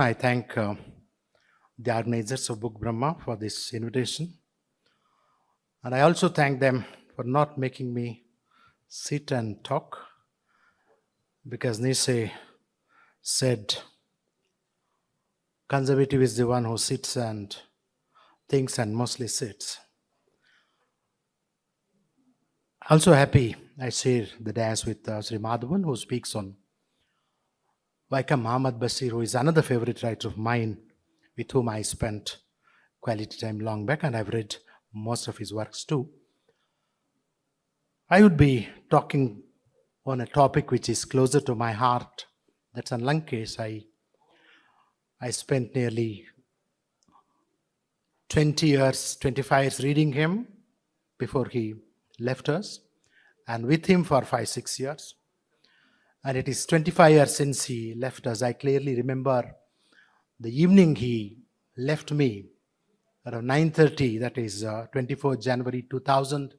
I thank the organizers of Book Brahma for this invitation. And I also thank them for not making me sit and talk, because Nietzsche said, conservative is the one who sits and thinks and mostly sits. Also happy I share the dais with Sri Madhavan, who speaks on Vaikom Muhammad Basheer, who is another favorite writer of mine, with whom I spent quality time long back, and I've read most of his works too. I would be talking on a topic which is closer to my heart. That's on Lankesh. I spent nearly 20 years, 25 years reading him before he left us, and with him for 5-6 years. And it is 25 years since he left us. I clearly remember the evening he left me around 9:30, that is 24th January 2000.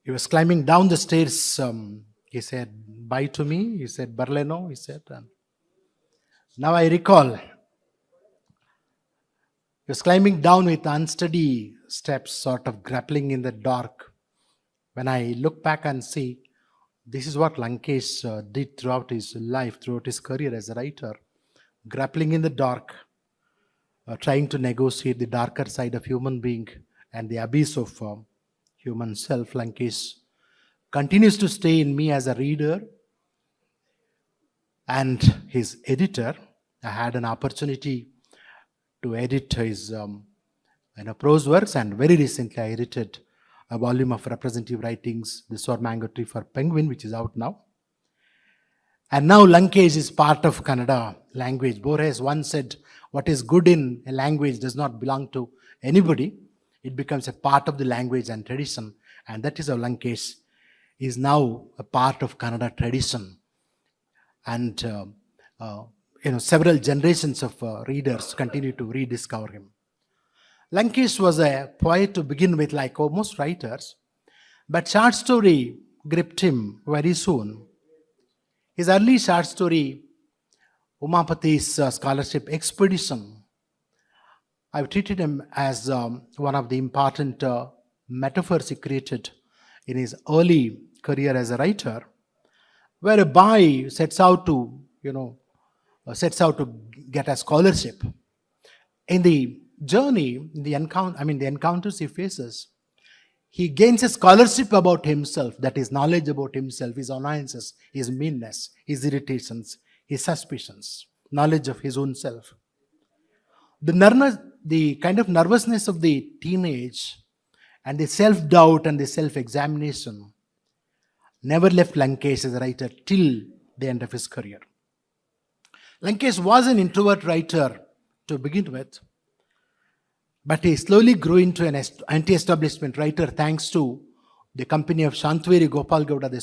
He was climbing down the stairs. He said bye to me. He said Barleno, he said. And now I recall, he was climbing down with unsteady steps, sort of grappling in the dark. When I look back and see, this is what Lankesh did throughout his life, throughout his career as a writer, grappling in the dark, trying to negotiate the darker side of human being and the abyss of human self. Lankesh continues to stay in me as a reader and his editor. I had an opportunity to edit his prose works, and very recently I edited a volume of representative writings, The Sour Mango Tree for Penguin, which is out now. And now Lankesh is part of Kannada language. Borges once said, what is good in a language does not belong to anybody. It becomes a part of the language and tradition. And that is how Lankesh is now a part of Kannada tradition. And several generations of readers continue to rediscover him. Lankesh was a poet to begin with, like most writers, but short story gripped him very soon. His early short story, Umapati's Scholarship Expedition, I've treated him as one of the important metaphors he created in his early career as a writer, where a boy sets out to get a scholarship. In the journey, the encounters he faces, he gains a scholarship about himself, that is knowledge about himself, his annoyances, his meanness, his irritations, his suspicions, knowledge of his own self. The kind of nervousness of the teenage and the self-doubt and the self-examination never left Lankesh as a writer till the end of his career. Lankesh was an introvert writer to begin with, but he slowly grew into an anti-establishment writer thanks to the company of Shantaveri Gopal Gowda, the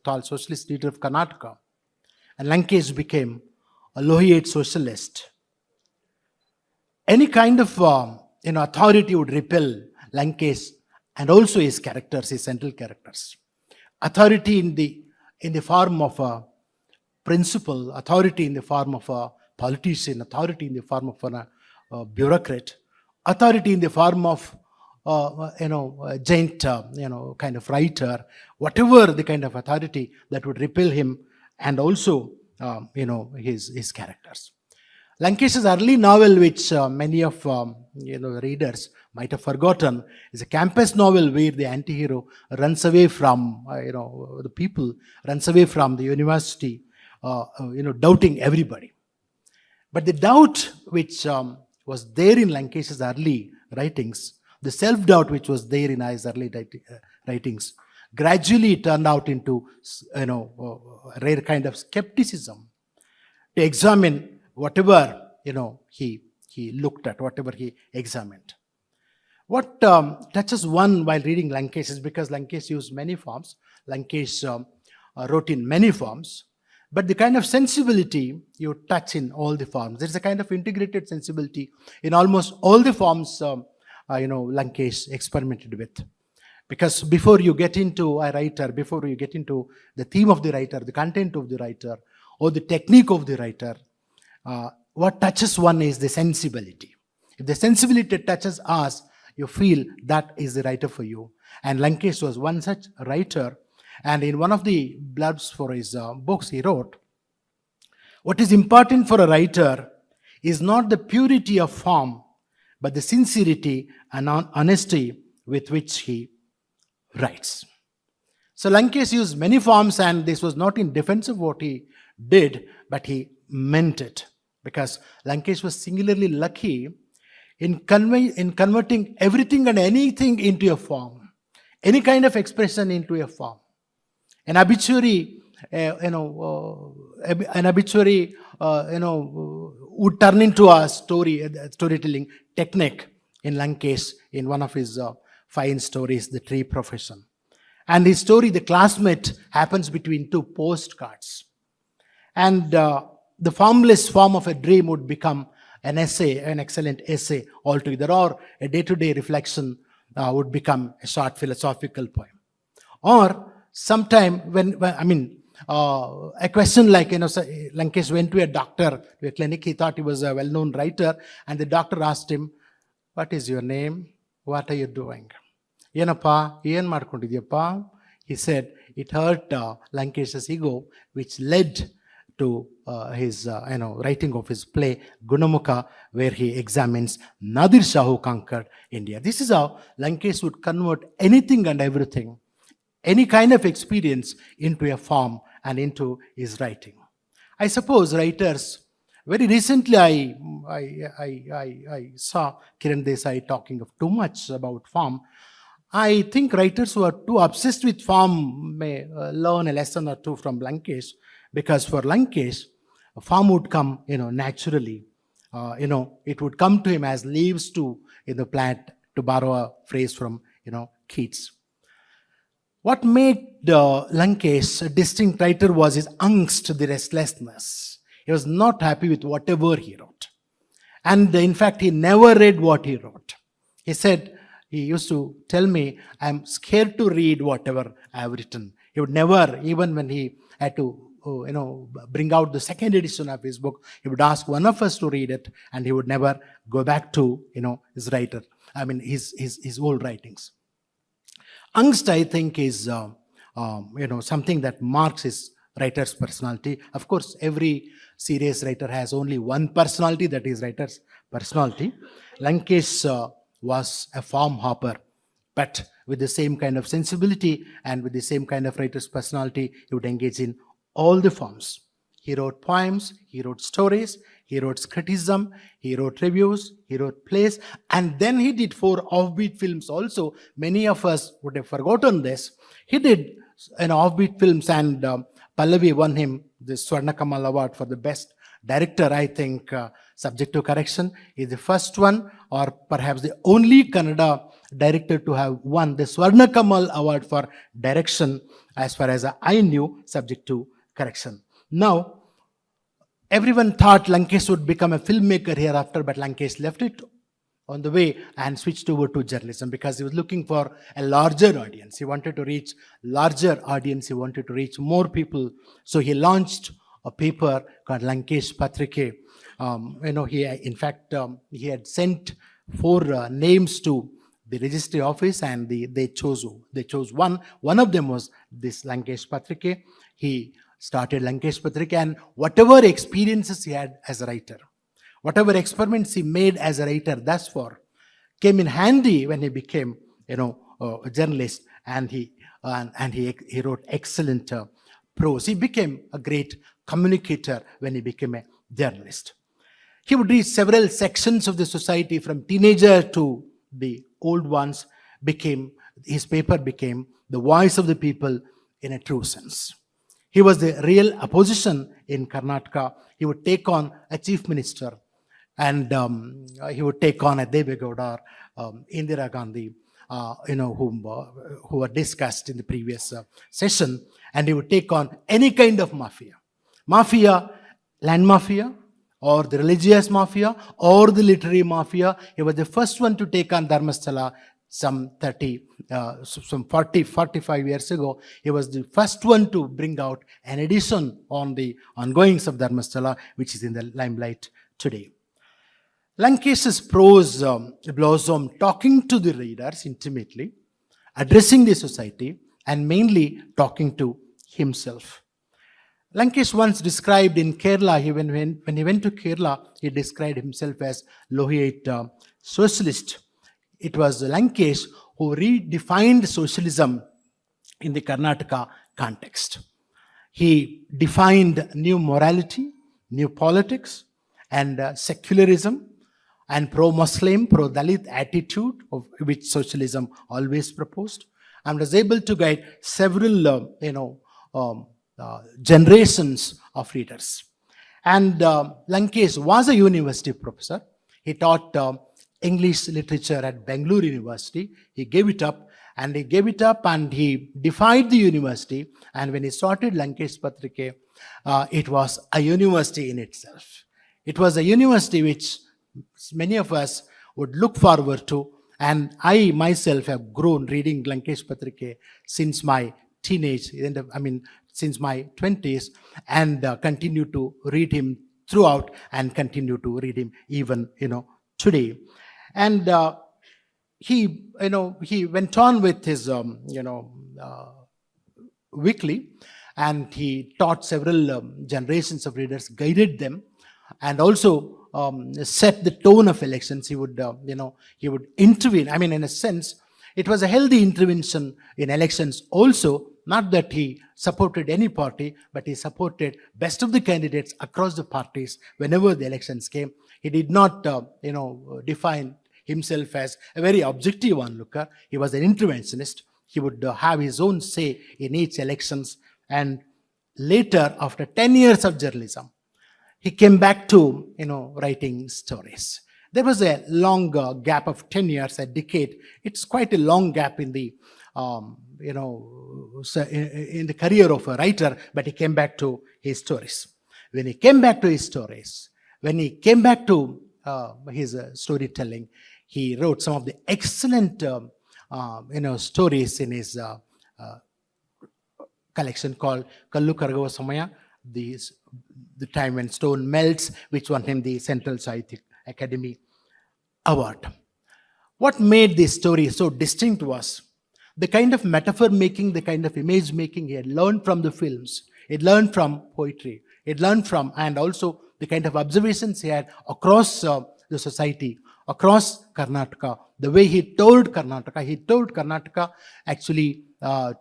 tall socialist leader of Karnataka. And Lankesh became a laureate socialist. Any kind of authority would repel Lankesh and also his characters, his central characters. Authority in the form of a principal, authority in the form of a politician, authority in the form of a bureaucrat, authority in the form of a giant kind of writer, whatever the kind of authority that would repel him, and also his characters. Lankesh's early novel, which many of readers might have forgotten, is a campus novel where the anti-hero runs away from the people, runs away from the university, doubting everybody. But the doubt which was there in Lankesh's early writings, the self-doubt which was there in his early writings, gradually turned out into a rare kind of skepticism to examine whatever he looked at, whatever he examined. What touches one while reading Lankesh is because Lankesh used many forms. Lankesh wrote in many forms, but the kind of sensibility you touch in all the forms. There's a kind of integrated sensibility in almost all the forms Lankesh experimented with. Because before you get into a writer, before you get into the theme of the writer, the content of the writer, or the technique of the writer, what touches one is the sensibility. If the sensibility touches us, you feel that is the writer for you. And Lankesh was one such writer. And in one of the blurbs for his books, he wrote, "What is important for a writer is not the purity of form, but the sincerity and honesty with which he writes." So Lankesh used many forms, and this was not in defense of what he did, but he meant it. Because Lankesh was singularly lucky in converting everything and anything into a form, any kind of expression into a form. An obituary, would turn into a storytelling technique in Lankesh in one of his fine stories, The Tree Profession. And his story, The Classmate, happens between two postcards. And the formless form of a dream would become an essay, an excellent essay altogether, or a day-to-day reflection would become a short philosophical poem. Or sometime a question like, Lankesh went to a doctor, to a clinic. He thought he was a well-known writer, and the doctor asked him, "What is your name? What are you doing?" "Yenappa, yen madkondidyappa?" He said. It hurt Lankesh's ego, which led to his writing of his play Gunamukha, where he examines Nadir Shah who conquered India. This is how Lankesh would convert anything and everything, any kind of experience, into a form and into his writing. I suppose writers, very recently I saw Kiran Desai talking of too much about form. I think writers who are too obsessed with form may learn a lesson or two from Lankesh, because for Lankesh, form would come, naturally. It would come to him as leaves to the plant, to borrow a phrase from, Keats. What made Lankesh a distinct writer was his angst, the restlessness. He was not happy with whatever he wrote. And in fact, he never read what he wrote. He used to tell me, "I'm scared to read whatever I have written." He would never, even when he had to bring out the second edition of his book, he would ask one of us to read it, and he would never go back to his old writings. Angst, I think, is something that marks his writer's personality. Of course, every serious writer has only one personality, that is writer's personality. Lankesh was a form hopper, but with the same kind of sensibility and with the same kind of writer's personality, he would engage in all the forms. He wrote poems, he wrote stories, he wrote criticism, he wrote reviews, he wrote plays, and then he did 4 offbeat films also. Many of us would have forgotten this. He did offbeat films, and Pallavi won him the Swarna Kamal Award for the best director, I think, subject to correction. He's the first one, or perhaps the only Kannada director to have won the Swarna Kamal Award for direction, as far as I knew, subject to correction. Now, everyone thought Lankesh would become a filmmaker hereafter, but Lankesh left it on the way and switched over to journalism, because he was looking for a larger audience. He wanted to reach larger audience. He wanted to reach more people. So he launched a paper called Lankesh Patrike. He had sent 4 names to the registry office, and they chose one. One of them was this Lankesh Patrike. He started Lankesh Patrike, and whatever experiences he had as a writer, whatever experiments he made as a writer thus far, came in handy when he became, a journalist, and he wrote excellent prose. He became a great communicator when he became a journalist. He would read several sections of the society, from teenager to the old ones. His paper became the voice of the people in a true sense. He was the real opposition in Karnataka. He would take on a chief minister, and he would take on a Deve Gowda or Indira Gandhi, who were discussed in the previous session, and he would take on any kind of mafia, land mafia, or the religious mafia, or the literary mafia. He was the first one to take on Dharmasthala some 45 years ago. He was the first one to bring out an edition on the ongoings of Dharmasthala, which is in the limelight today. Lankesh's prose blossomed talking to the readers intimately, addressing the society, and mainly talking to himself. Lankesh once described in Kerala, when he went to Kerala, he described himself as Lohite socialist. It was Lankesh who redefined socialism in the Karnataka context. He defined new morality, new politics, and secularism, and pro-Muslim, pro-Dalit attitude of which socialism always proposed, and was able to guide several, generations of readers. And Lankesh was a university professor. He taught English literature at Bangalore University. He gave it up and he defied the university. And when he started Lankesh Patrike, it was a university in itself. It was a university which many of us would look forward to. And I myself have grown reading Lankesh Patrike since my teenage, since my 20s, and continue to read him throughout and continue to read him even, today. And he went on with his, weekly, and he taught several generations of readers, guided them, and also set the tone of elections. He would intervene. In a sense, it was a healthy intervention in elections also. Not that he supported any party, but he supported best of the candidates across the parties whenever the elections came. He did not, define himself as a very objective onlooker. He was an interventionist. He would have his own say in each elections. And later, after 10 years of journalism, he came back to, writing stories. There was a long gap of 10 years, a decade. It's quite a long gap in the, in the career of a writer, but he came back to his stories. When he came back to his stories, when he came back to his storytelling, he wrote some of the excellent, stories in his collection called Kallu Karagava Samaya, the time when stone melts, which won him the Central Sahitya Academy Award. What made this story so distinct was the kind of metaphor making, the kind of image making he had learned from the films, he had learned from poetry, he had learned from, and also the kind of observations he had across the society, across Karnataka, the way he told Karnataka actually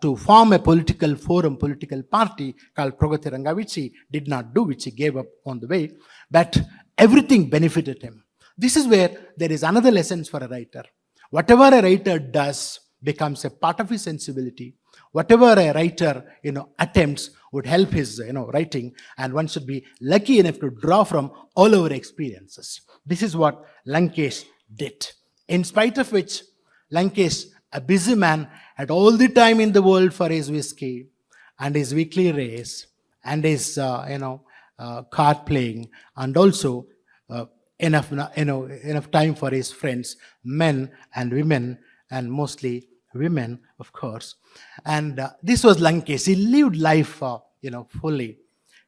to form a political forum, political party called Pragati Ranga, which he did not do, which he gave up on the way, but everything benefited him. This is where there is another lesson for a writer. Whatever a writer does becomes a part of his sensibility. Whatever a writer, attempts would help his, writing, and one should be lucky enough to draw from all our experiences. This is what Lankesh did. In spite of which, Lankesh, a busy man, had all the time in the world for his whiskey and his weekly race and his, card playing, and also enough time for his friends, men and women, and mostly women, of course. And this was Lankesh. He lived life, fully.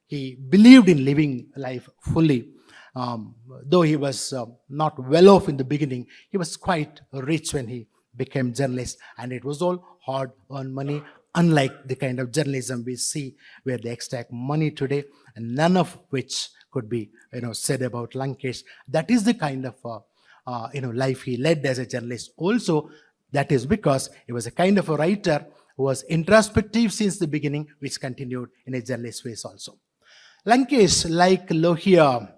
He believed in living life fully. Though he was not well off in the beginning, he was quite rich when he became journalist, and it was all hard-earned money, unlike the kind of journalism we see where they extract money today, and none of which could be, said about Lankesh. That is the kind of, life he led as a journalist. Also, that is because he was a kind of a writer who was introspective since the beginning, which continued in a journalist phase also. Lankesh, like Lohia,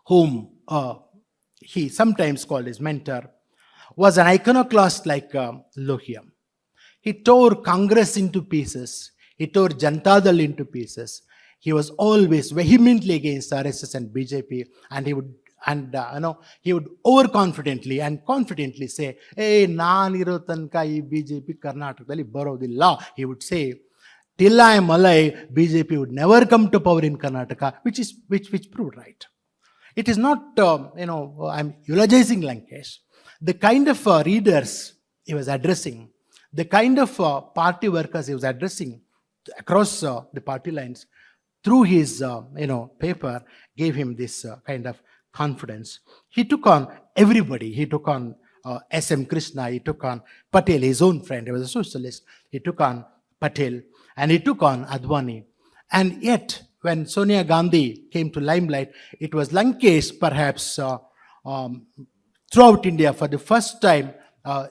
whom he sometimes called his mentor, was an iconoclast like Lohia. He tore Congress into pieces. He tore Janata Dal into pieces. He was always vehemently against RSS and BJP, and he would overconfidently and confidently say, "Hey, naniರೋ ತನಕ ಈ BJP ಕರ್ನಾಟಕದಲ್ಲಿ ಬರೋದಿಲ್ಲ." He would say, "Till I am alive, BJP would never come to power in Karnataka," which proved right. It is not, I'm eulogizing Lankesh. The kind of readers he was addressing, the kind of party workers he was addressing across the party lines through his, paper gave him this kind of confidence. He took on everybody. He took on S.M. Krishna. He took on Patel, his own friend. He was a socialist. He took on Patel and he took on Advani. And yet, when Sonia Gandhi came to limelight, it was Lankesh, perhaps throughout India for the first time.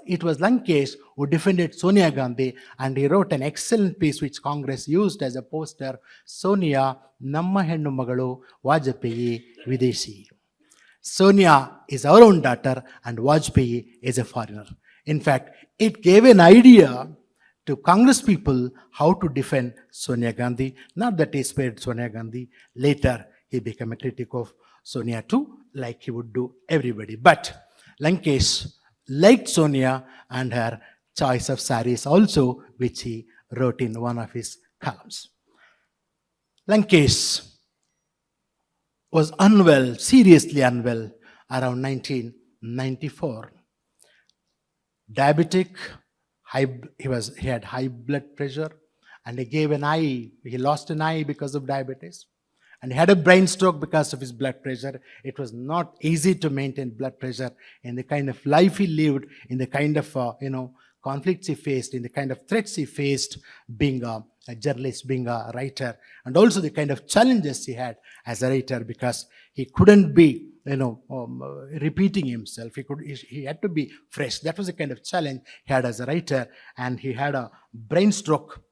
It was Lankesh who defended Sonia Gandhi, and he wrote an excellent piece which Congress used as a poster, Sonia Namma Hennu Magalu Vajpayee Videshi. Sonia is our own daughter and Vajpayee is a foreigner. In fact, it gave an idea to Congress people how to defend Sonia Gandhi. Not that he spared Sonia Gandhi. Later, he became a critic of Sonia too, like he would do everybody. But Lankesh liked Sonia and her choice of saris also, which he wrote in one of his columns. Lankesh was unwell, seriously unwell, around 1994. Diabetic, he had high blood pressure, and he lost an eye because of diabetes, and he had a brain stroke because of his blood pressure. It was not easy to maintain blood pressure in the kind of life he lived, in the kind of conflicts he faced, in the kind of threats he faced being a journalist, being a writer, and also the kind of challenges he had as a writer, because he couldn't be repeating himself. He had to be fresh. That was the kind of challenge he had as a writer, and he had a brain stroke.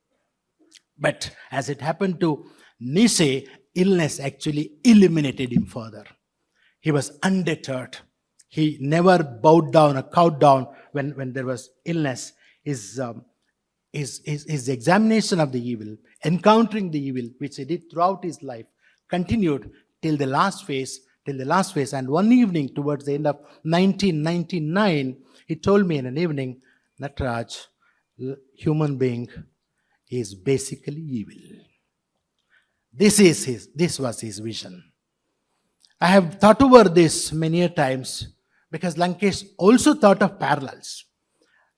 But as it happened to Nishe, illness actually eliminated him further. He was undeterred. He never bowed down or cowed down when there was illness. His examination of the evil, encountering the evil, which he did throughout his life, continued till the last phase. And one evening, towards the end of 1999, he told me in an evening, Nataraj, human being is basically evil. This was his vision. I have thought over this many times, because Lankesh also thought of parallels.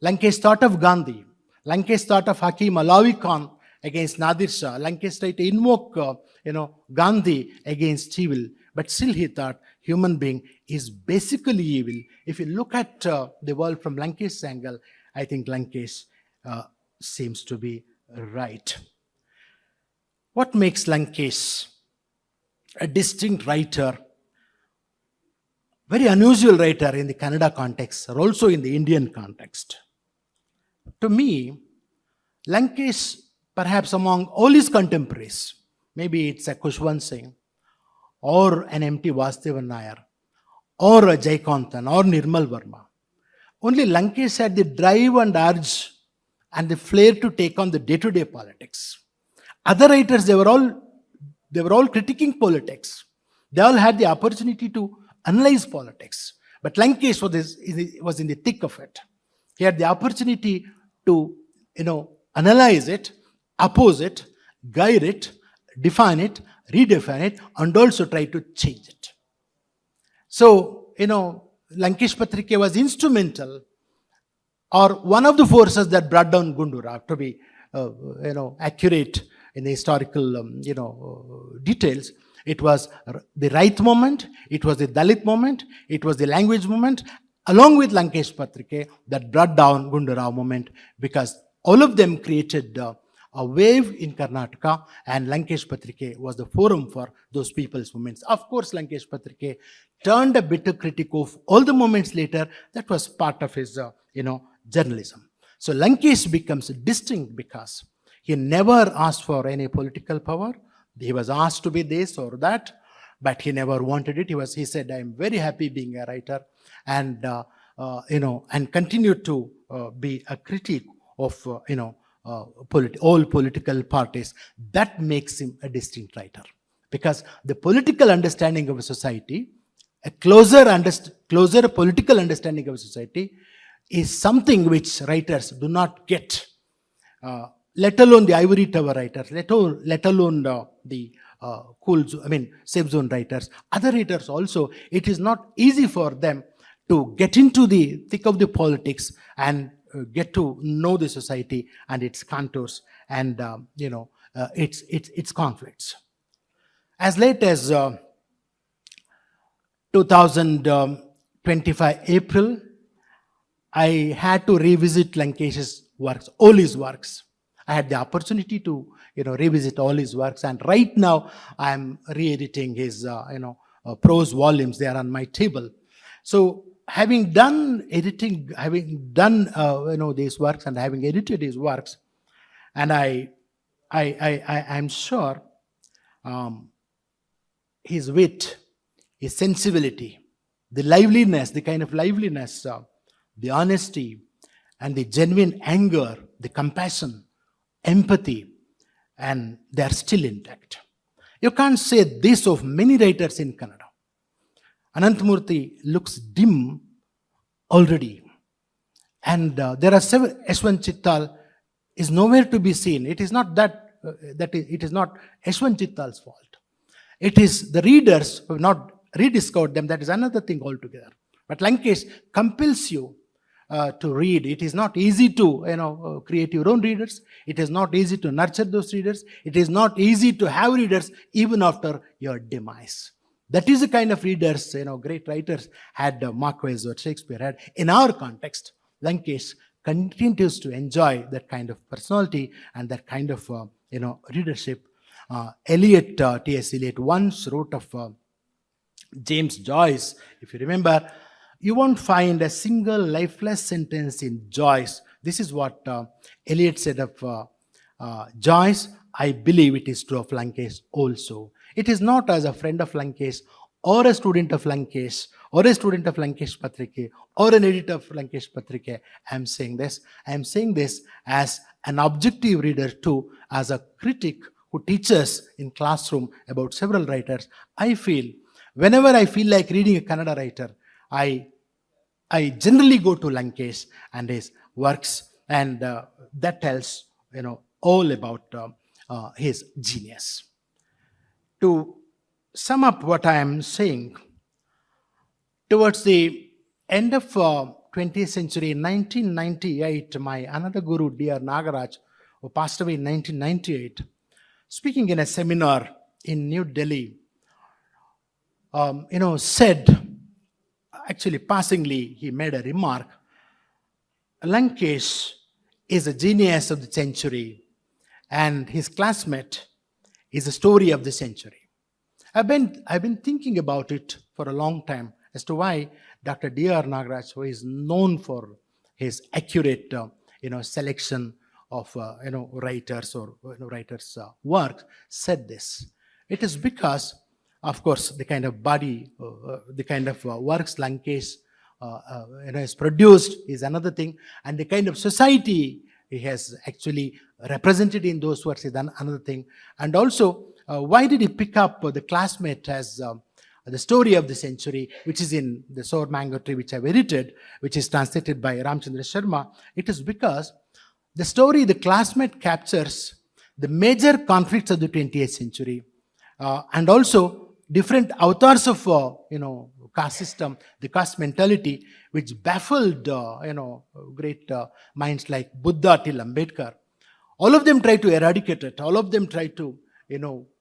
Lankesh thought of Gandhi. Lankesh thought of Hakim Alawi Khan against Nadir Shah. Lankesh tried to invoke, Gandhi against evil. But still he thought human being is basically evil. If you look at the world from Lankesh's angle, I think Lankesh seems to be right. What makes Lankesh a distinct writer, very unusual writer in the Kannada context, or also in the Indian context? To me, Lankesh, perhaps among all his contemporaries, maybe it's a Kushwant Singh, or an M.T. Vasudevan Nair, or a Jaikantan, or Nirmal Verma, only Lankesh had the drive and urge and the flair to take on the day-to-day politics. Other writers, they were all critiquing politics. They all had the opportunity to analyze politics. But Lankesh was in the thick of it. He had the opportunity to, analyze it, oppose it, guide it, define it, redefine it, and also try to change it. So, Lankesh Patrike was instrumental, or one of the forces that brought down Gundurao, to be, accurate in the historical, details. It was the right movement, it was the Dalit movement, it was the language movement, along with Lankesh Patrike, that brought down Gundurao movement, because all of them created a wave in Karnataka, and Lankesh Patrike was the forum for those people's movements. Of course, Lankesh Patrike turned a bitter critic of all the movements later. That was part of his, journalism. So Lankesh becomes distinct because he never asked for any political power. He was asked to be this or that, but he never wanted it. He said, I am very happy being a writer, and, and continued to be a critic of, all political parties. That makes him a distinct writer, because the political understanding of a society, a closer political understanding of a society, is something which writers do not get, let alone the ivory tower writers, let alone the safe zone writers, other writers also, it is not easy for them to get into the thick of the politics and get to know the society and its contours and its conflicts. As late as 2025 April, I had to revisit Lankesh's works, all his works. I had the opportunity to revisit all his works, and right now I am re-editing his prose volumes. They are on my table. So having done editing, having done these works and having edited his works, and I'm sure his wit, his sensibility, the liveliness, the kind of liveliness, the honesty, and the genuine anger, the compassion, empathy, and they are still intact. You can't say this of many writers in Kannada. Ananthamurthy looks dim already. And there are several. Yashwant Chittal is nowhere to be seen. It is not it is not Yashwant Chittal's fault. It is the readers who have not rediscovered them. That is another thing altogether. But Lankesh compels you to read. It is not easy to create your own readers. It is not easy to nurture those readers. It is not easy to have readers even after your demise. That is the kind of readers great writers had Marquez or Shakespeare had. In our context, Lankesh continues to enjoy that kind of personality and that kind of readership. T.S. Eliot once wrote of James Joyce, if you remember, you won't find a single lifeless sentence in Joyce. This is what Eliot said of Joyce. I believe it is true of Lankesh also. It is not as a friend of Lankesh or a student of Lankesh or a student of Lankesh Patrike or an editor of Lankesh Patrike. I am saying this. I am saying this as an objective reader too, as a critic who teaches in classroom about several writers. I feel, whenever I feel like reading a Kannada writer, I generally go to Lankesh and his works, and that tells all about his genius. To sum up what I am saying, towards the end of 20th century, in 1998, my another guru, Dr. Nagaraj, who passed away in 1998, speaking in a seminar in New Delhi, said, actually passingly, he made a remark, Lankesh is a genius of the century and his classmate is a story of the century. I've been thinking about it for a long time as to why Dr. D.R. Nagaraj, who is known for his accurate selection of writers or writers' work, said this. It is because, of course, the kind of body, the kind of works Lankesh has produced is another thing, and the kind of society he has actually represented in those works is another thing. And also, why did he pick up the classmate as the story of the century, which is in the Sour Mango Tree, which I've edited, which is translated by Ramchandra Sharma? It is because the story, the classmate, captures the major conflicts of the 20th century, and also different avatars of caste system, the caste mentality, which baffled great minds like Buddha till Ambedkar. All of them try to eradicate it. All of them try to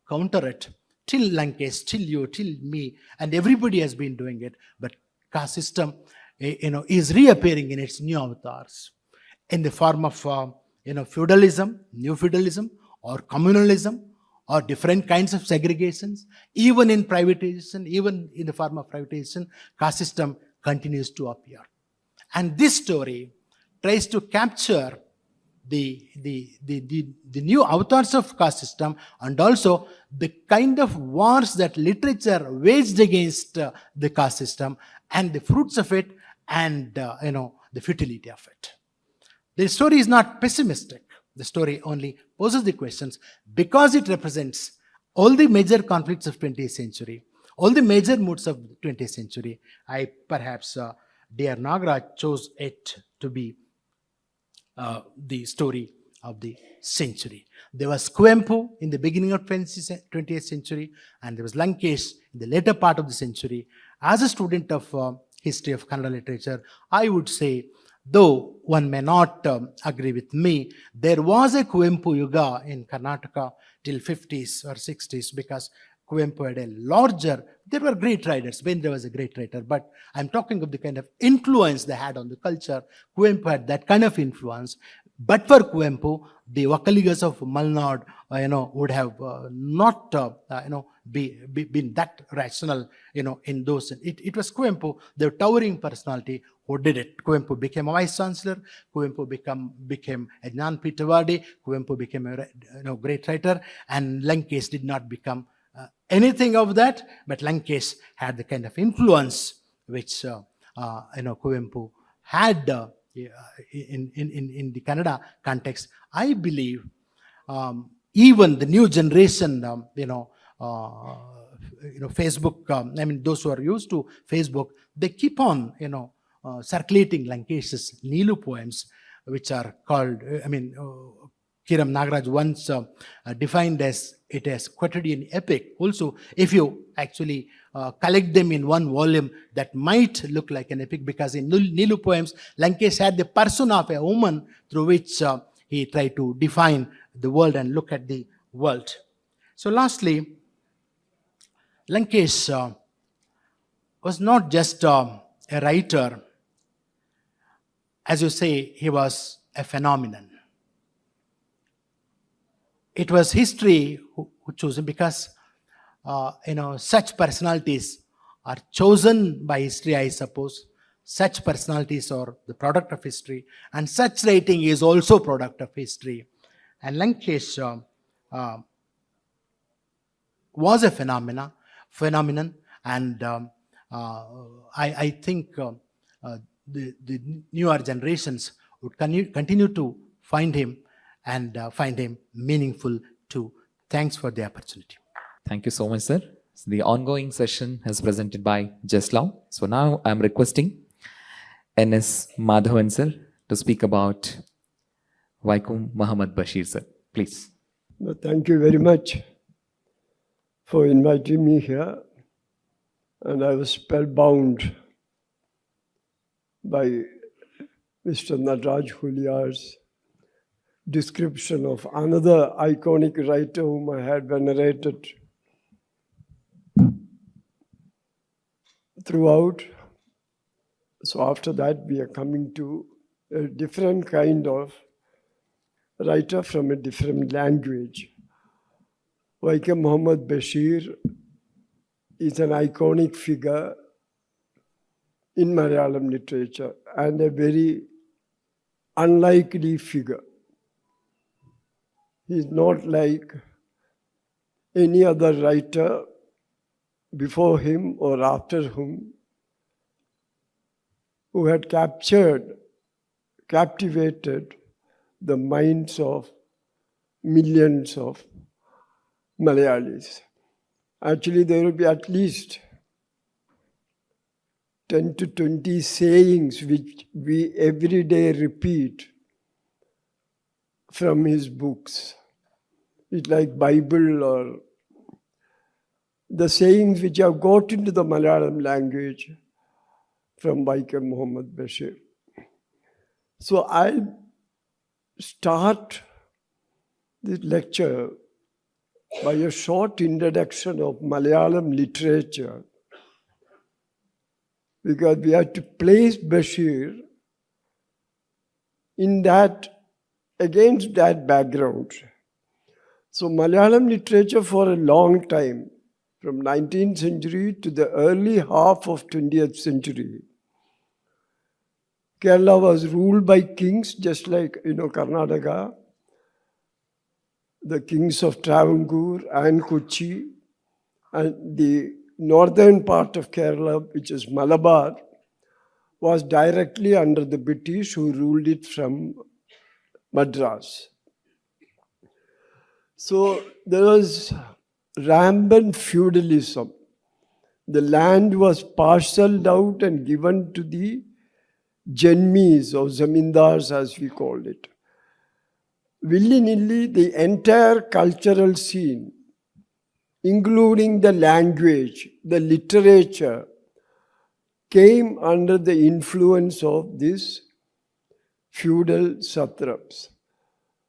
counter it. Till Lankesh, till you, till me, and everybody has been doing it. But caste system, is reappearing in its new avatars, in the form of feudalism, new feudalism, or communalism, or different kinds of segregations. Even in privatization, even in the form of privatization, caste system continues to appear. And this story tries to capture the new avatars of caste system, and also the kind of wars that literature waged against the caste system, and the fruits of it, and the futility of it. The story is not pessimistic. The story only poses the questions because it represents all the major conflicts of 20th century, all the major moods of 20th century. I perhaps, Dr. Nagaraj chose it to be the story of the century. There was Kuempu in the beginning of 20th century, and there was Lankesh in the later part of the century. As a student of history of Kannada literature, I would say, though one may not agree with me, there was a Kuempu Yuga in Karnataka till 50s or 60s, because Kuempu had a larger, there were great writers, Bendre was a great writer, but I'm talking of the kind of influence they had on the culture. Kuempu had that kind of influence. But for Kuempu, the Vakaligas of Malnad, would have not, been that rational, in those. It was Kuempu, the towering personality, who did it. Kuempu became a vice chancellor. Kuempu became a Jnan Pitavadi. Kuempu became a great writer, and Lankesh did not become anything of that. But Lankesh had the kind of influence which Kuempu had in the Kannada context. I believe even the new generation, Facebook. Those who are used to Facebook, they keep on, circulating Lankesh's Nilu poems, which are called. Kiram Nagaraj once defined it as quotidian epic. Also, if you actually collect them in one volume, that might look like an epic, because in Nilu poems, Lankesh had the persona of a woman through which he tried to define the world and look at the world. So lastly, Lankesh was not just a writer. As you say, he was a phenomenon. It was history who chose him, because such personalities are chosen by history, I suppose. Such personalities are the product of history, and such writing is also product of history. And Lankesh was a phenomenon, and I think the newer generations would continue to find him and find him meaningful too. Thanks for the opportunity. Thank you so much, sir. So the ongoing session is presented by Jeslau. So now I'm requesting S Madhavan, sir, to speak about Vaikom Muhammad Basheer, sir. Please. Thank you very much for inviting me here. And I was spellbound by Mr. Nataraj Huliyar's description of another iconic writer whom I had venerated throughout. So after that, we are coming to a different kind of writer from a different language. Vaikom Muhammad Basheer is an iconic figure in Malayalam literature and a very unlikely figure. He is not like any other writer before him or after him who had captivated the minds of millions of Malayalis. Actually, there will be at least 10 to 20 sayings which we every day repeat from his books. It's like Bible or the sayings which have got into the Malayalam language from Vaikom Muhammad Basheer. So I'll start this lecture by a short introduction of Malayalam literature, because we have to place Basheer in that, against that background. So Malayalam literature for a long time, from 19th century to the early half of 20th century, Kerala was ruled by kings, just like Karnataka, the kings of Travancore and Kochi, and the northern part of Kerala, which is Malabar, was directly under the British, who ruled it from Madras. So there was rampant feudalism. The land was parceled out and given to the Janmis or Zamindars, as we called it. willy-nilly the entire cultural scene, including the language, the literature, came under the influence of these feudal satraps.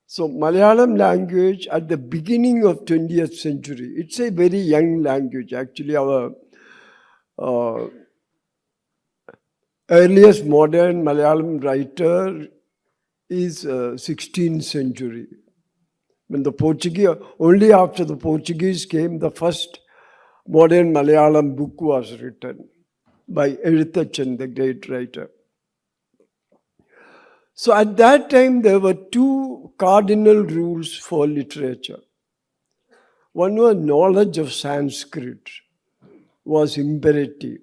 So Malayalam language at the beginning of 20th century, it's a very young language. Actually, our earliest modern Malayalam writer is 16th century. When the Portuguese, only after the Portuguese came, the first modern Malayalam book was written by Ezhuthachan, the great writer. So at that time, there were two cardinal rules for literature. One was knowledge of Sanskrit was imperative.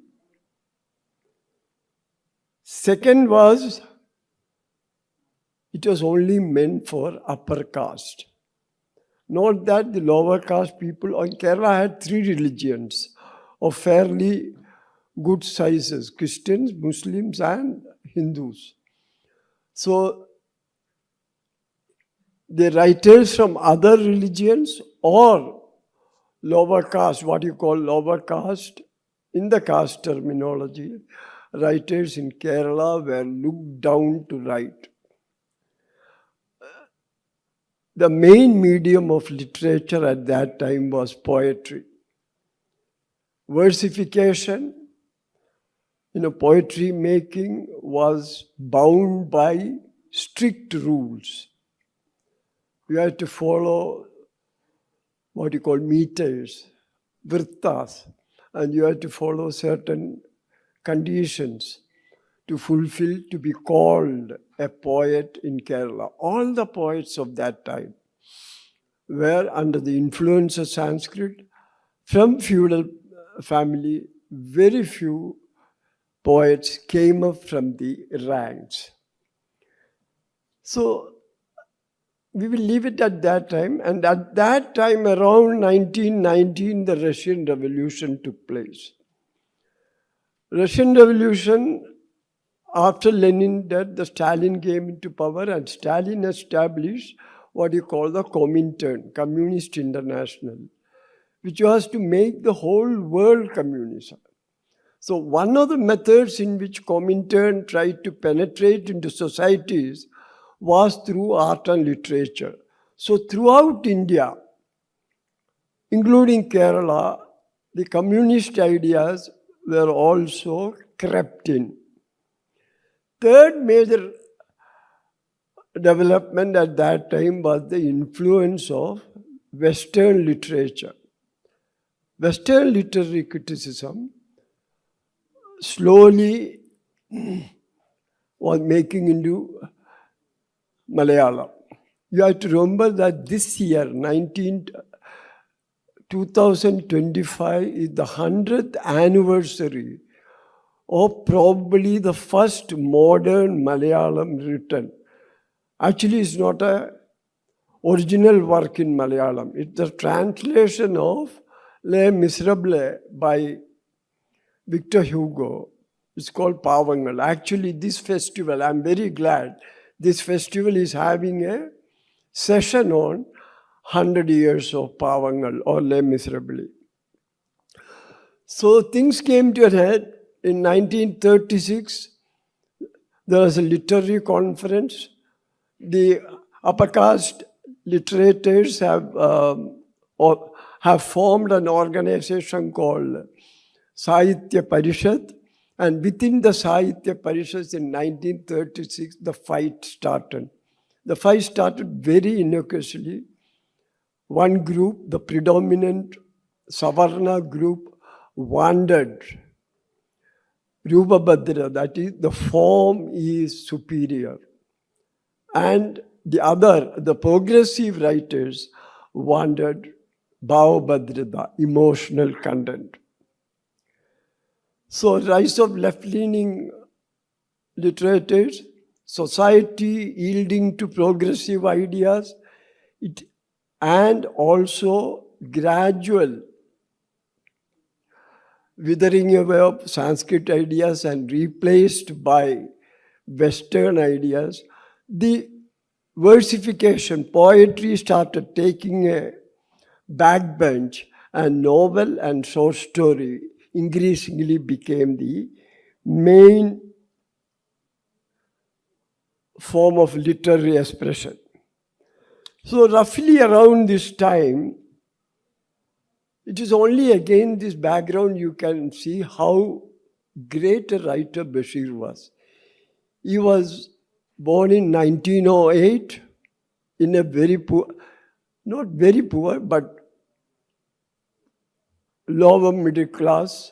Second was, it was only meant for upper caste. Not that the lower caste people in Kerala had three religions of fairly good sizes: Christians, Muslims, and Hindus. So the writers from other religions or lower caste, what you call lower caste, in the caste terminology, writers in Kerala were looked down to write. The main medium of literature at that time was poetry. Versification, poetry making was bound by strict rules. You had to follow what you call meters, vrittas, and you had to follow certain conditions to fulfill, to be called a poet in Kerala. All the poets of that time were under the influence of Sanskrit. From feudal family, very few poets came up from the ranks. So we will leave it at that time. And at that time, around 1919, the Russian Revolution took place. Russian Revolution, after Lenin died, the Stalin came into power, and Stalin established what you call the Comintern, Communist International, which was to make the whole world communism. So one of the methods in which Comintern tried to penetrate into societies was through art and literature. So throughout India, including Kerala, the communist ideas were also crept in. Third major development at that time was the influence of Western literature. Western literary criticism slowly was making into Malayalam. You have to remember that this year, 2025, is the 100th anniversary of probably the first modern Malayalam written. Actually, it's not an original work in Malayalam. It's the translation of Les Miserables by Victor Hugo. It's called Pavangal. Actually, this festival, I'm very glad, this festival is having a session on 100 years of Pavangal or Les Miserables. So things came to a head. In 1936, there was a literary conference. The upper caste literators have formed an organization called Sahitya Parishad, and within the Sahitya Parishad in 1936, the fight started. The fight started very innocuously. One group, the predominant Savarna group, wanted Rupabhadra, that is, the form is superior. And the other, the progressive writers, wanted Bhavabhadrata, emotional content. So rise of left-leaning literatures, society yielding to progressive ideas, and also gradual withering away of Sanskrit ideas and replaced by Western ideas. The versification, poetry started taking a backbench, and novel and short story increasingly became the main form of literary expression. So roughly around this time, it is only again this background you can see how great a writer Basheer was. He was born in 1908 in a very poor, not very poor, but lower middle class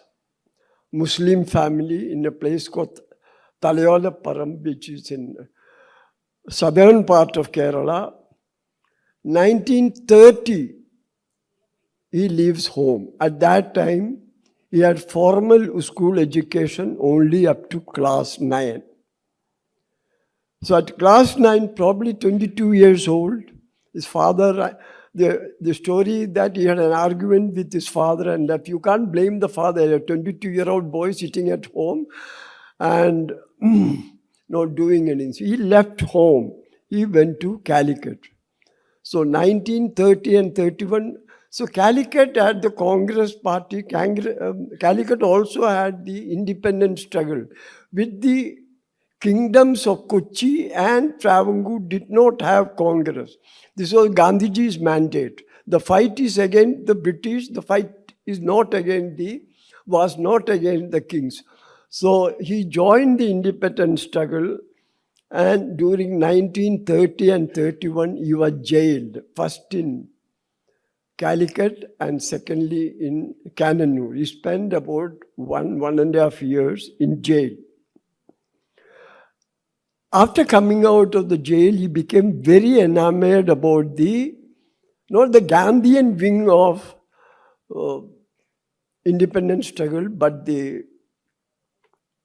Muslim family in a place called Talayola, which is in southern part of Kerala. 1930, he leaves home. At that time, he had formal school education only up to class 9. So at class 9, probably 22 years old, his father, the story that he had an argument with his father and left. You can't blame the father, a 22-year-old boy sitting at home and not doing anything. He left home. He went to Calicut. So 1930 and 31, so Calicut had the Congress party. Calicut also had the independent struggle with the kingdoms of Kochi and Travancore did not have Congress. This was Gandhiji's mandate. The fight is against the British. The fight is not against was not against the kings. So he joined the independent struggle, and during 1930 and 31, he was jailed, first in Calicut and secondly in Kannada. He spent about 1.5 years in jail. After coming out of the jail, he became very enamored about not the Gandhian wing of independent struggle, but the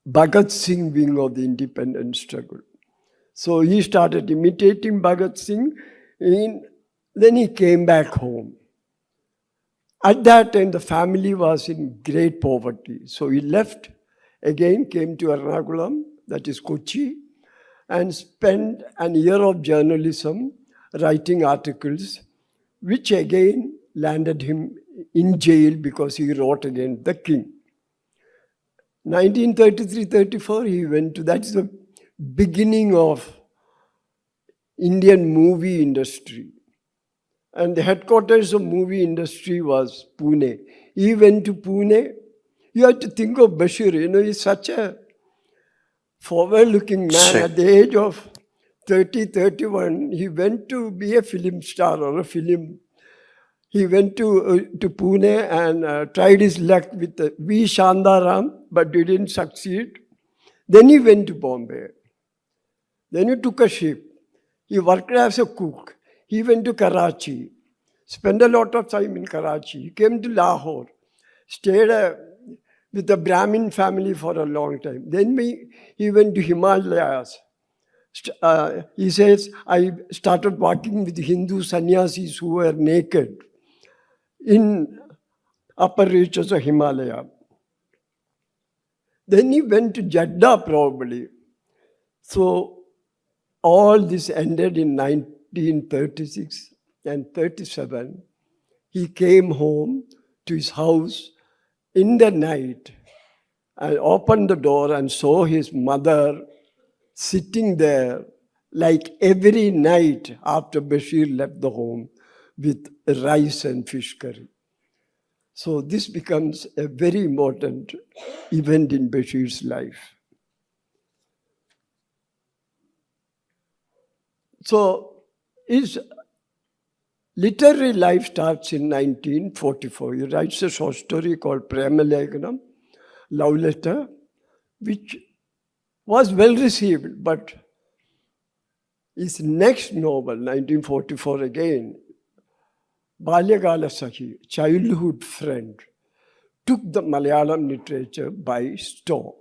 Bhagat Singh wing of the independent struggle. So he started imitating Bhagat Singh, then he came back home. At that time, the family was in great poverty. So he left, again came to Ernakulam, that is Kochi, and spent an year of journalism writing articles, which again landed him in jail because he wrote against the king. 1933-34, he went to, that's the beginning of Indian movie industry. And the headquarters of movie industry was Pune. He went to Pune. You have to think of Basheer, he's such a forward-looking man. At the age of 30, 31, he went to be a film star or a film. He went to Pune and tried his luck with V. Shandaram, but didn't succeed. Then he went to Bombay. Then he took a ship. He worked as a cook. He went to Karachi, spent a lot of time in Karachi. He came to Lahore, stayed with the Brahmin family for a long time. Then he went to Himalayas. He says, I started walking with Hindu sannyasis who were naked in upper reaches of Himalaya. Then he went to Jeddah probably. So all this ended in 1936 and 37. He came home to his house in the night and opened the door and saw his mother sitting there like every night after Basheer left the home with rice and fish curry. So this becomes a very important event in Basheer's life. So his literary life starts in 1944. He writes a short story called Prema Leganam, Love Letter, which was well received, but his next novel, 1944 again, Balyagala Sakhi, Childhood Friend, took the Malayalam literature by storm.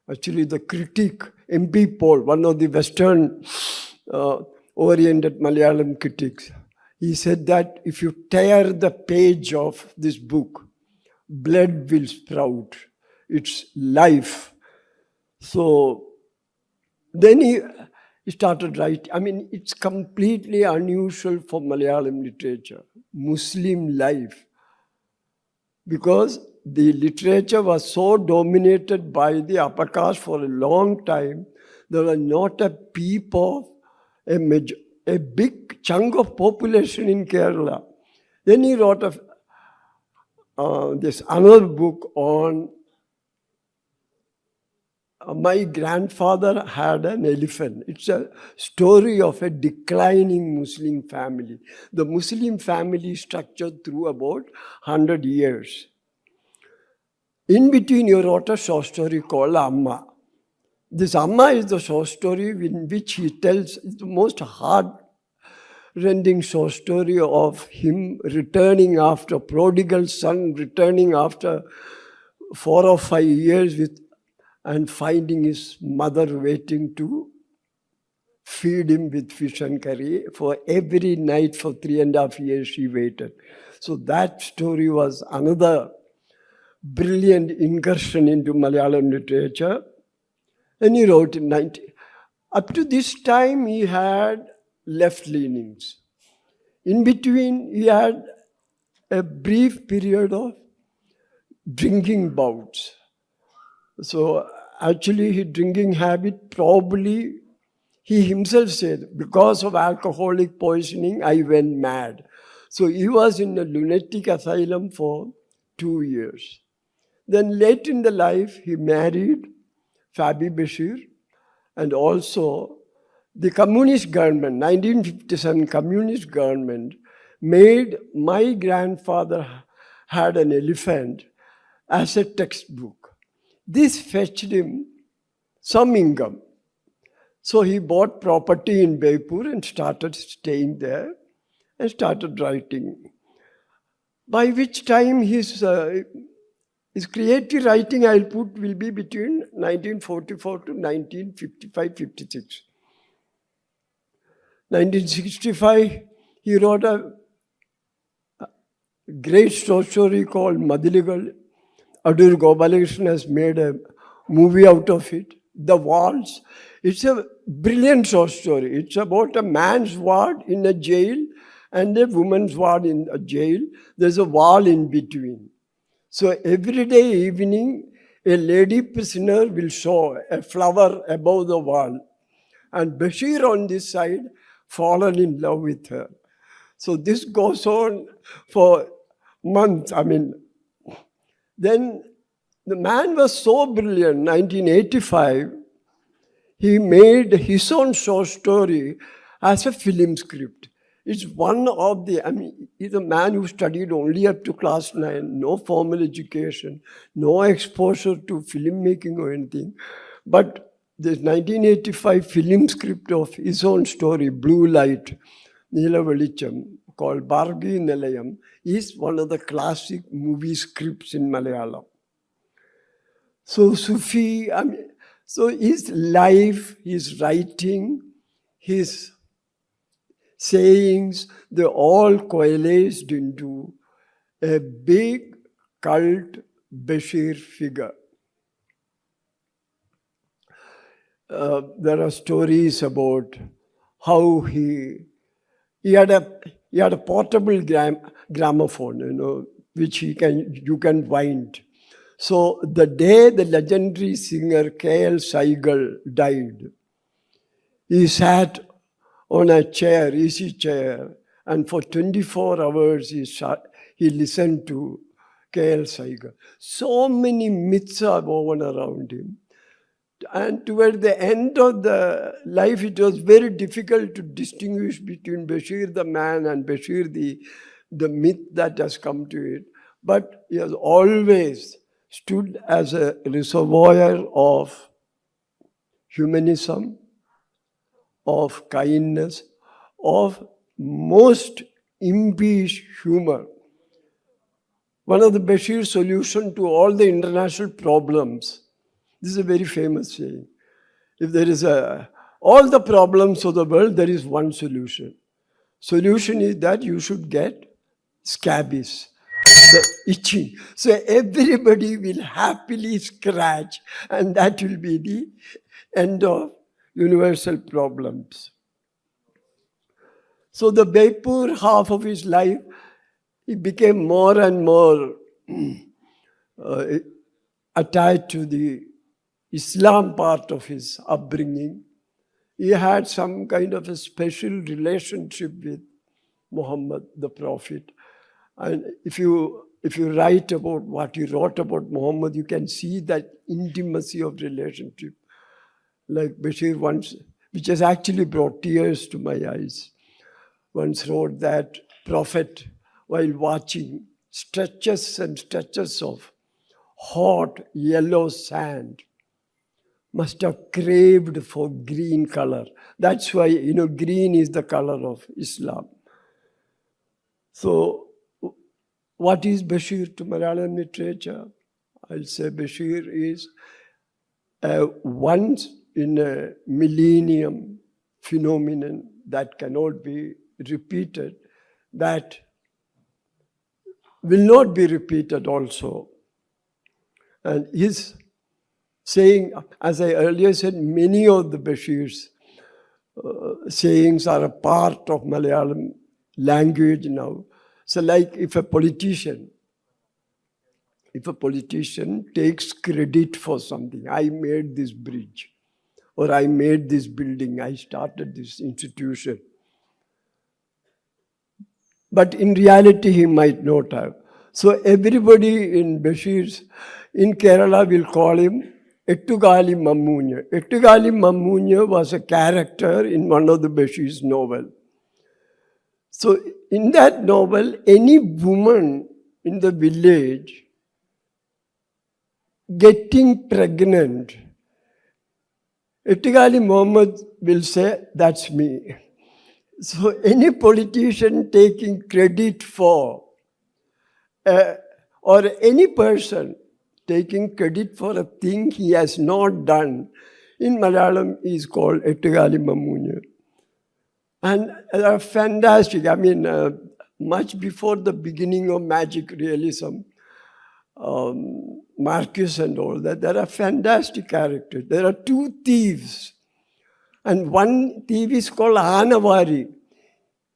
Actually, the critic, M.P. Paul, one of the Western oriented Malayalam critics, he said that if you tear the page of this book, blood will sprout. It's life. So then he he started writing. I mean, it's completely unusual for Malayalam literature, Muslim life, because the literature was so dominated by the upper caste for a long time. There was not a peep of a big chunk of population in Kerala. Then he wrote this another book on my grandfather had an elephant. It's a story of a declining Muslim family. The Muslim family structured through about 100 years. In between, he wrote a short story called Amma. This Amma is the short story in which he tells the most heart-rending short story of him returning after prodigal son, returning after 4 or 5 years and finding his mother waiting to feed him with fish and curry. For every night for 3.5 years she waited. So that story was another brilliant incursion into Malayalam literature. And he wrote in 90. Up to this time, he had left leanings. In between, he had a brief period of drinking bouts. So actually, his drinking habit probably, he himself said, because of alcoholic poisoning, I went mad. So he was in a lunatic asylum for 2 years. Then late in the life, he married Fabi Basheer, and also the communist government, 1957 communist government, made My Grandfather Had an Elephant as a textbook. This fetched him some income. So he bought property in Baipur and started staying there and started writing. By which time his creative writing, I'll put, will be between 1944 to 1955-56. 1965, he wrote a great short story called Madiligal. Adur Gopalakrishnan has made a movie out of it, The Walls. It's a brilliant short story. It's about a man's ward in a jail and a woman's ward in a jail. There's a wall in between. So every day evening, a lady prisoner will show a flower above the wall. And Basheer on this side fallen in love with her. So this goes on for months. I mean, then the man was so brilliant. 1985, he made his own short story as a film script. It's one of the, I mean, he's a man who studied only up to class 9, no formal education, no exposure to filmmaking or anything. But this 1985 film script of his own story, Blue Light, Neela Velicham, called Bargi Nilayam, is one of the classic movie scripts in Malayalam. So Sufi, I mean, so his life, his writing, his sayings, they all coalesced into a big cult Basheer figure. There are stories about how he had a portable gramophone, which you can wind. So the day the legendary singer K.L. Saigal died, he sat on a chair, easy chair, and for 24 hours he listened to K.L. Saigal. So many myths are woven around him. And toward the end of the life, it was very difficult to distinguish between Basheer the man and Basheer the myth that has come to it. But he has always stood as a reservoir of humanism, of kindness, of most impish humor. One of the Basheer solutions to all the international problems, this is a very famous saying. If there is all the problems of the world, there is one solution. Solution is that you should get scabies, the itching. So everybody will happily scratch, and that will be the end of universal problems. So the Baipur half of his life, he became more and more attached to the Islam part of his upbringing. He had some kind of a special relationship with Muhammad, the Prophet. And if you write about what he wrote about Muhammad, you can see that intimacy of relationship. Like Basheer once, which has actually brought tears to my eyes, once wrote that Prophet, while watching stretches and stretches of hot yellow sand, must have craved for green color. That's why, green is the color of Islam. So, what is Basheer to Malayalam literature? I'll say Basheer is a once in a millennium phenomenon that cannot be repeated, that will not be repeated also. And his saying, as I earlier said, many of the Basheer's sayings are a part of Malayalam language now. So like if a politician takes credit for something, I made this bridge, or I made this building, I started this institution. But in reality, he might not have. So everybody in Kerala will call him Ettugali Mammunya. Ettugali Mammunya was a character in one of the Basheer's novels. So in that novel, any woman in the village getting pregnant, Ettugali Muhammad will say, that's me. So any politician taking credit for, or any person taking credit for a thing he has not done, in Malayalam is called Ettugali Mammunya. And are fantastic. I mean, much before the beginning of magic realism, Marcus and all that, there are fantastic characters. There are two thieves. And one thief is called Anavari.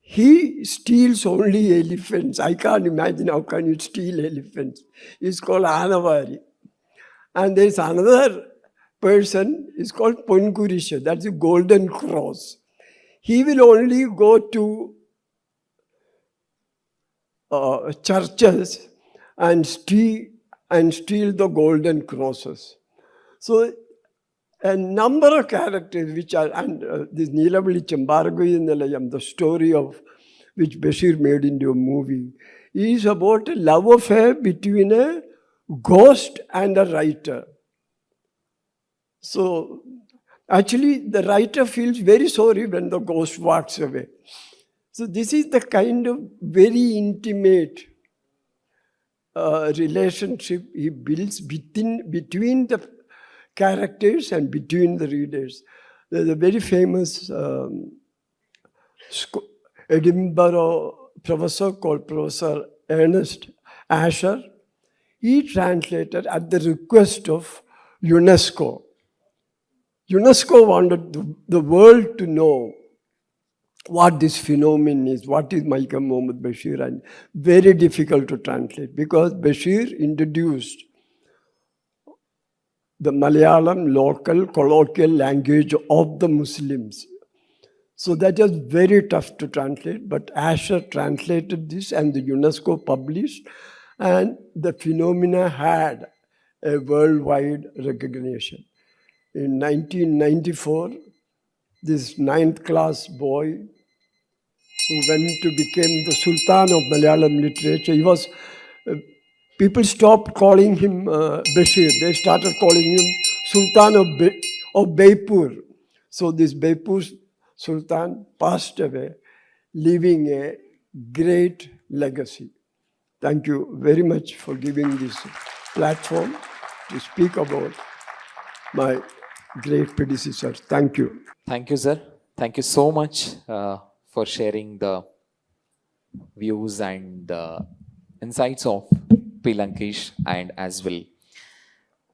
He steals only elephants. I can't imagine how can you steal elephants. He's called Anavari. And there's another person, is called Ponkurisha. That's a golden cross. He will only go to churches and steal the golden crosses. So a number of characters which are, and this Neelavali Chambaragoi Nilayam, the story of which Basheer made into a movie, is about a love affair between a ghost and a writer. So actually, the writer feels very sorry when the ghost walks away. So this is the kind of very intimate relationship he builds between the characters and between the readers. There's a very famous Edinburgh professor called Professor Ernest Asher. He translated at the request of UNESCO. UNESCO wanted the world to know what this phenomenon is, what is Vaikom Muhammad Basheer, and very difficult to translate because Basheer introduced the Malayalam local colloquial language of the Muslims. So that was very tough to translate, but Asher translated this and the UNESCO published, and the phenomena had a worldwide recognition. In 1994, this 9th class boy who went to become the Sultan of Malayalam literature, he was, people stopped calling him Basheer. They started calling him Sultan of Baipur. So this Baipur Sultan passed away, leaving a great legacy. Thank you very much for giving this platform to speak about my great predecessors. Thank you. Thank you, sir. Thank you so much for sharing the views and insights of P Lankesh and as well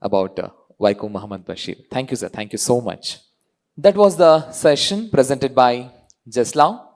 about Vaikom Muhammad Basheer. Thank you, sir. Thank you so much. That was the session presented by Jeslau.